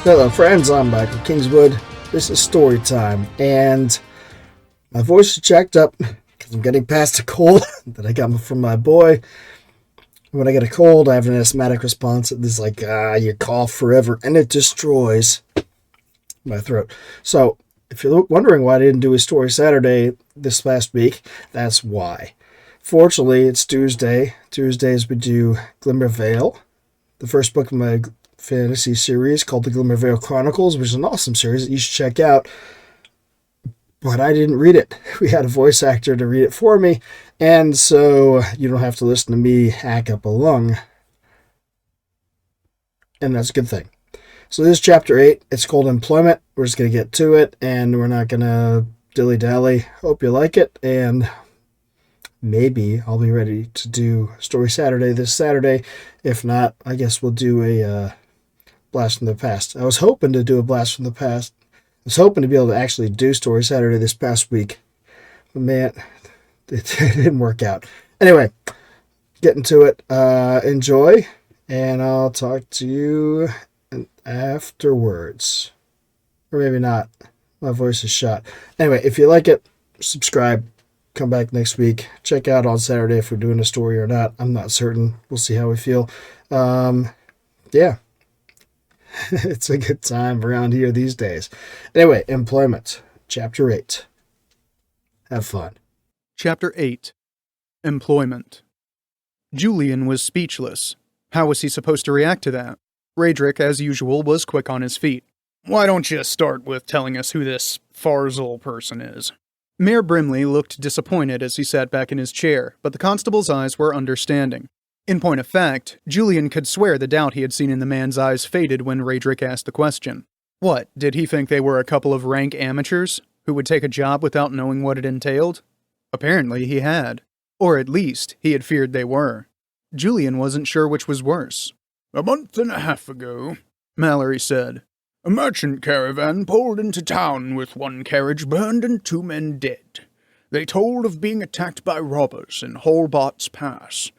Hello friends, I'm Michael Kingswood. This is story time, and my voice is jacked up because I'm getting past a cold that I got from my boy. When I get a cold, I have an asthmatic response. It's like, you cough forever, and it destroys my throat. So, if you're wondering why I didn't do a story Saturday this past week, that's why. Fortunately, it's Tuesday. Tuesdays we do Glimmer, Vale, the first book of my fantasy series called the Glimmer Vale Chronicles, which is an awesome series that you should check out. But I didn't read it. We had a voice actor to read it for me, and so you don't have to listen to me hack up a lung. And that's a good thing. So this is chapter 8. It's called Employment. We're just going to get to it, and we're not going to dilly-dally. Hope you like it, and maybe I'll be ready to do Story Saturday this Saturday. If not, I guess we'll do a Blast from the Past. I was hoping to do a Blast from the Past. I was hoping to be able to actually do Story Saturday this past week. But man, it didn't work out. Anyway, getting to it. Enjoy, and I'll talk to you afterwards. Or maybe not. My voice is shot. Anyway, if you like it, subscribe. Come back next week. Check out on Saturday if we're doing a story or not. I'm not certain. We'll see how we feel. Yeah. It's a good time around here these days. Anyway, Employment. Chapter 8. Have fun. Chapter 8. Employment. Julian was speechless. How was he supposed to react to that? Raedric, as usual, was quick on his feet. Why don't you start with telling us who this Farzal person is? Mayor Brimley looked disappointed as he sat back in his chair, but the constable's eyes were understanding. In point of fact, Julian could swear the doubt he had seen in the man's eyes faded when Raedric asked the question. What, did he think they were a couple of rank amateurs who would take a job without knowing what it entailed? Apparently he had. Or at least, he had feared they were. Julian wasn't sure which was worse. "A month and a half ago," Mallory said, "a merchant caravan pulled into town with one carriage burned and 2 men dead. They told of being attacked by robbers in Holbart's Pass.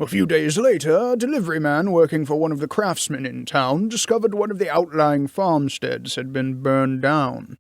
A few days later, a delivery man working for one of the craftsmen in town discovered one of the outlying farmsteads had been burned down.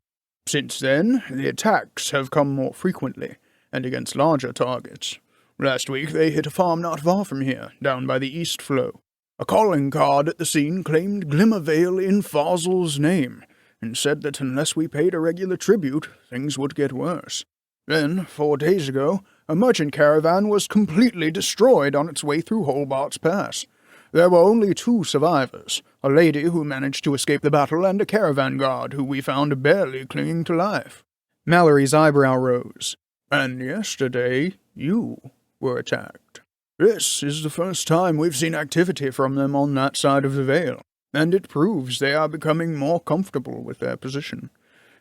Since then, the attacks have come more frequently, and against larger targets. Last week they hit a farm not far from here, down by the East Flow. A calling card at the scene claimed Glimmer Vale in Farzal's name, and said that unless we paid a regular tribute, things would get worse. Then, 4 days ago, a merchant caravan was completely destroyed on its way through Holbart's Pass. There were only 2 survivors, a lady who managed to escape the battle and a caravan guard who we found barely clinging to life." Mallory's eyebrow rose. "And yesterday, you were attacked. This is the first time we've seen activity from them on that side of the Vale, and it proves they are becoming more comfortable with their position.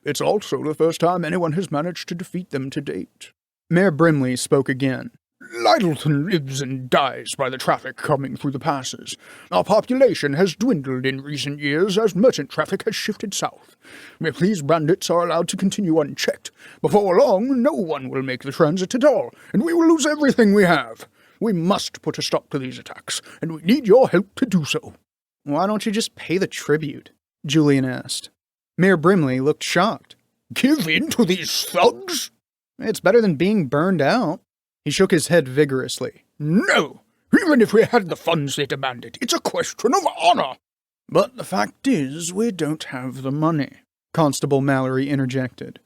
It's also the first time anyone has managed to defeat them to date." Mayor Brimley spoke again. "Lyttelton lives and dies by the traffic coming through the passes. Our population has dwindled in recent years as merchant traffic has shifted south. If these bandits are allowed to continue unchecked, before long no one will make the transit at all, and we will lose everything we have. We must put a stop to these attacks, and we need your help to do so." "Why don't you just pay the tribute?" Julian asked. Mayor Brimley looked shocked. "Give in to these thugs?" "It's better than being burned out." He shook his head vigorously. "No! Even if we had the funds they demanded, it's a question of honor." "But the fact is, we don't have the money," Constable Mallory interjected.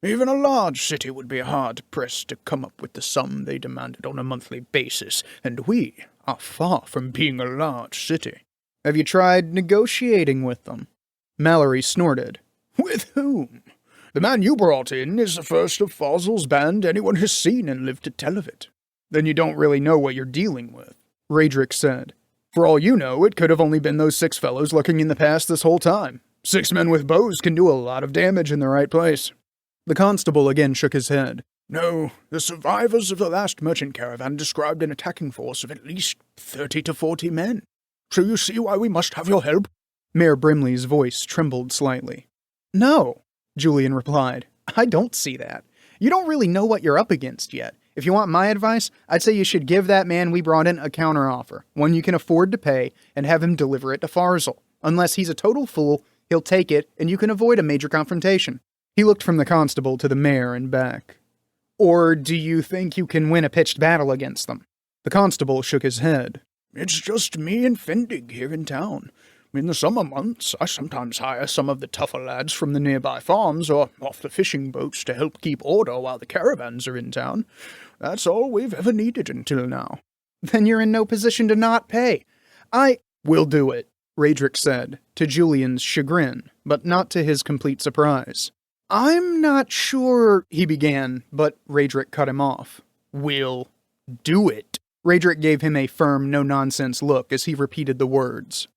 "Even a large city would be hard-pressed to come up with the sum they demanded on a monthly basis, and we are far from being a large city." "Have you tried negotiating with them?" Mallory snorted. "With whom? The man you brought in is the first of Farzal's band anyone has seen and lived to tell of it." "Then you don't really know what you're dealing with," Raedric said. "For all you know, it could have only been those 6 fellows lurking in the pass this whole time. 6 men with bows can do a lot of damage in the right place." The constable again shook his head. "No, the survivors of the last merchant caravan described an attacking force of at least 30 to 40 men. So you see why we must have your help?" Mayor Brimley's voice trembled slightly. "No," Julian replied. "I don't see that. You don't really know what you're up against yet. If you want my advice, I'd say you should give that man we brought in a counteroffer, one you can afford to pay, and have him deliver it to Farzal. Unless he's a total fool, He'll take it, and you can avoid a major confrontation. He looked from the constable to the mayor and back. Or do you think you can win a pitched battle against them? The constable shook his head. It's just me and Fendig here in town. In the summer months, I sometimes hire some of the tougher lads from the nearby farms or off the fishing boats to help keep order while the caravans are in town. That's all we've ever needed until now. Then you're in no position to not pay. Will do it, Radric said, to Julian's chagrin, but not to his complete surprise. I'm not sure, he began, but Radric cut him off. We'll do it. Radric gave him a firm, no-nonsense look as he repeated the words.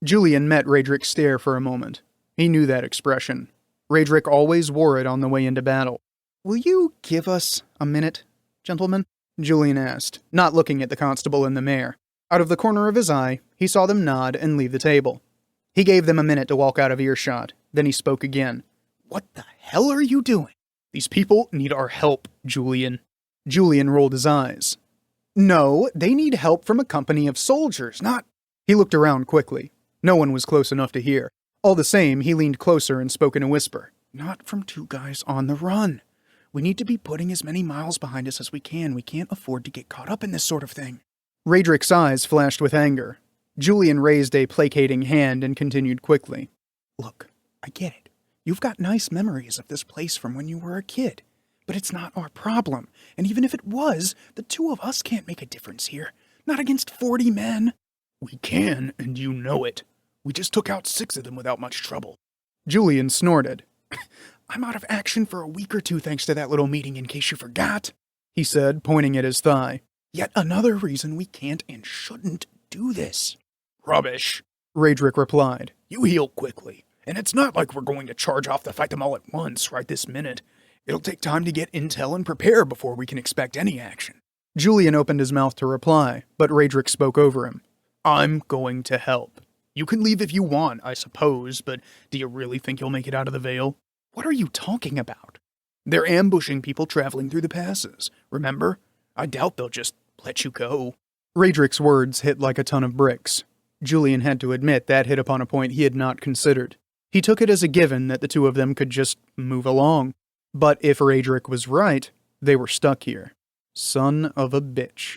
Julian met Radric's stare for a moment. He knew that expression. Radric always wore it on the way into battle. Will you give us a minute, gentlemen? Julian asked, not looking at the constable and the mayor. Out of the corner of his eye, he saw them nod and leave the table. He gave them a minute to walk out of earshot. Then he spoke again. What the hell are you doing? These people need our help, Julian. Julian rolled his eyes. No, they need help from a company of soldiers, not... He looked around quickly. No one was close enough to hear. All the same, he leaned closer and spoke in a whisper. Not from two guys on the run. We need to be putting as many miles behind us as we can. We can't afford to get caught up in this sort of thing. Radric's eyes flashed with anger. Julian raised a placating hand and continued quickly. Look, I get it. You've got nice memories of this place from when you were a kid. But it's not our problem. And even if it was, the two of us can't make a difference here. Not against 40 men. We can, and you know it. We just took out 6 of them without much trouble. Julian snorted. I'm out of action for a week or two thanks to that little meeting in case you forgot, he said, pointing at his thigh. Yet another reason we can't and shouldn't do this. Rubbish, Radric replied. You heal quickly, and it's not like we're going to charge off to fight them all at once right this minute. It'll take time to get intel and prepare before we can expect any action. Julian opened his mouth to reply, but Radric spoke over him. I'm going to help. You can leave if you want, I suppose, but do you really think you'll make it out of the Vale? What are you talking about? They're ambushing people traveling through the passes, remember? I doubt they'll just let you go. Radric's words hit like a ton of bricks. Julian had to admit that hit upon a point he had not considered. He took it as a given that the two of them could just move along. But if Radric was right, they were stuck here. Son of a bitch.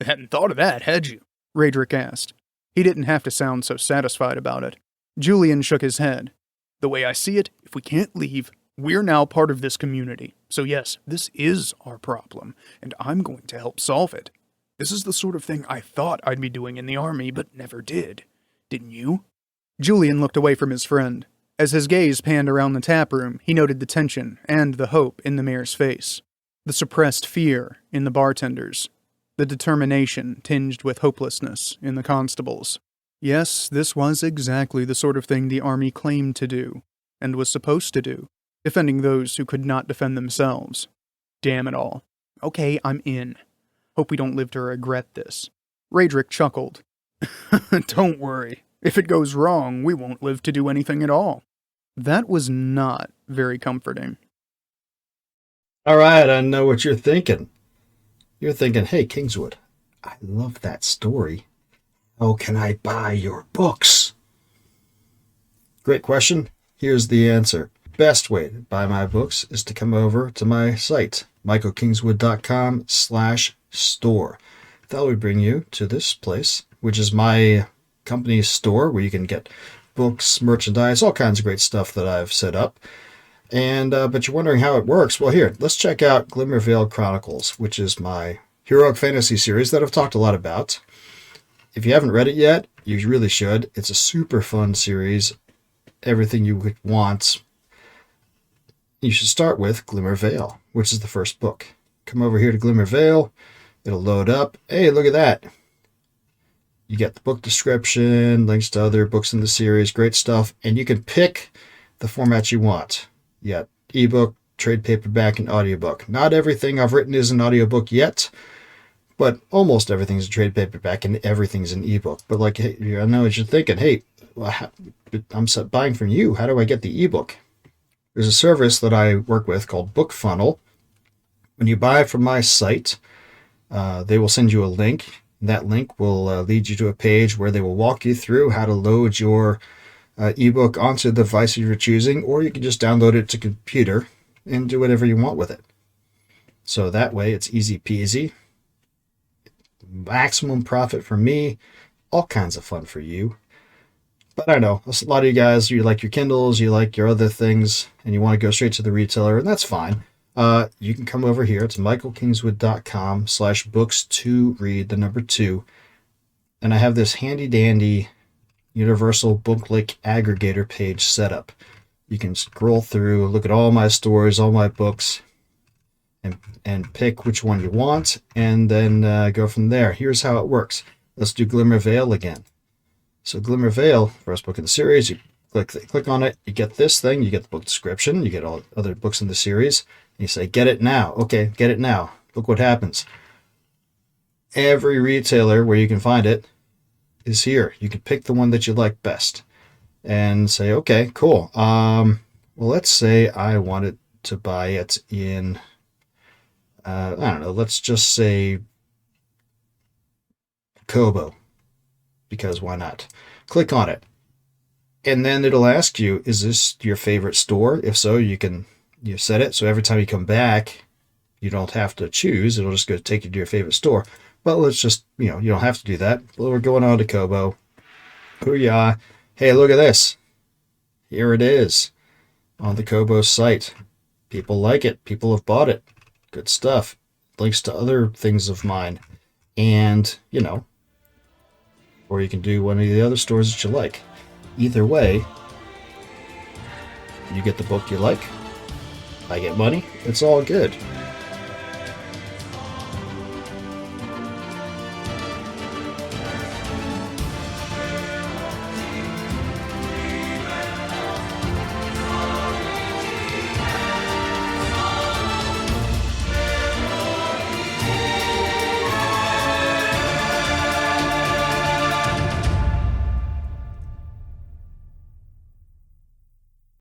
Hadn't thought of that, had you? Radric asked. He didn't have to sound so satisfied about it. Julian shook his head. The way I see it, if we can't leave, we're now part of this community. So yes, this is our problem, and I'm going to help solve it. This is the sort of thing I thought I'd be doing in the army, but never did. Didn't you? Julian looked away from his friend. As his gaze panned around the tap room, he noted the tension and the hope in the mayor's face. The suppressed fear in the bartenders. The determination tinged with hopelessness in the constables. Yes, this was exactly the sort of thing the army claimed to do, and was supposed to do, defending those who could not defend themselves. Damn it all. Okay, I'm in. Hope we don't live to regret this. Radric chuckled. Don't worry. If it goes wrong, we won't live to do anything at all. That was not very comforting. All right, I know what you're thinking. You're thinking, hey, Kingswood, I love that story. How can I buy your books? Great question. Here's the answer. Best way to buy my books is to come over to my site, michaelkingswood.com/store. That will bring you to this place, which is my company's store where you can get books, merchandise, all kinds of great stuff that I've set up. And but you're wondering how it works. Well, here, let's check out Glimmer Chronicles, which is my heroic fantasy series that I've talked a lot about. If you haven't read it yet, you really should. It's a super fun series. Everything you would want. You should start with Glimmer, which is the first book. Come over here to Glimmer. It'll load up. Hey, look at that. You get the book description, links to other books in the series, great stuff. And you can pick the format you want. You got ebook, trade paperback, and audiobook. Not everything I've written is an audiobook yet, but almost everything's a trade paperback and everything's an ebook. But like, hey, I know what you're thinking. Hey, I'm buying from you. How do I get the ebook? There's a service that I work with called Book Funnel. When you buy from my site, they will send you a link. That link will lead you to a page where they will walk you through how to load your ebook onto the device you're choosing, or you can just download it to computer and do whatever you want with it. So that way it's easy peasy, maximum profit for me, all kinds of fun for you. But I know a lot of you guys, you like your Kindles, you like your other things, and you want to go straight to the retailer, and that's fine. You can come over here to michaelkingswood.com/books2read, the number 2, and I have this handy dandy universal booklet aggregator page set up. You can scroll through, look at all my stories, all my books, and pick which one you want, and then go from there. Here's how it works. Let's do Glimmer Vale again. So Glimmer Vale, first book in the series, you click on it, you get this thing, you get the book description, you get all other books in the series, and you say, get it now. Okay, get it now. Look what happens. Every retailer where you can find it is here. You can pick the one that you like best and say, okay, cool. Well, let's say I wanted to buy it in, I don't know, let's just say Kobo, because why not? Click on it. And then it'll ask you, is this your favorite store? If so, you set it so every time you come back, you don't have to choose. It'll just go take you to your favorite store. But let's just, you don't have to do that. Well, we're going on to Kobo. Booyah. Hey, look at this. Here it is on the Kobo site. People like it. People have bought it. Good stuff. Links to other things of mine. And, or you can do one of the other stores that you like. Either way, you get the book you like. I get money. It's all good.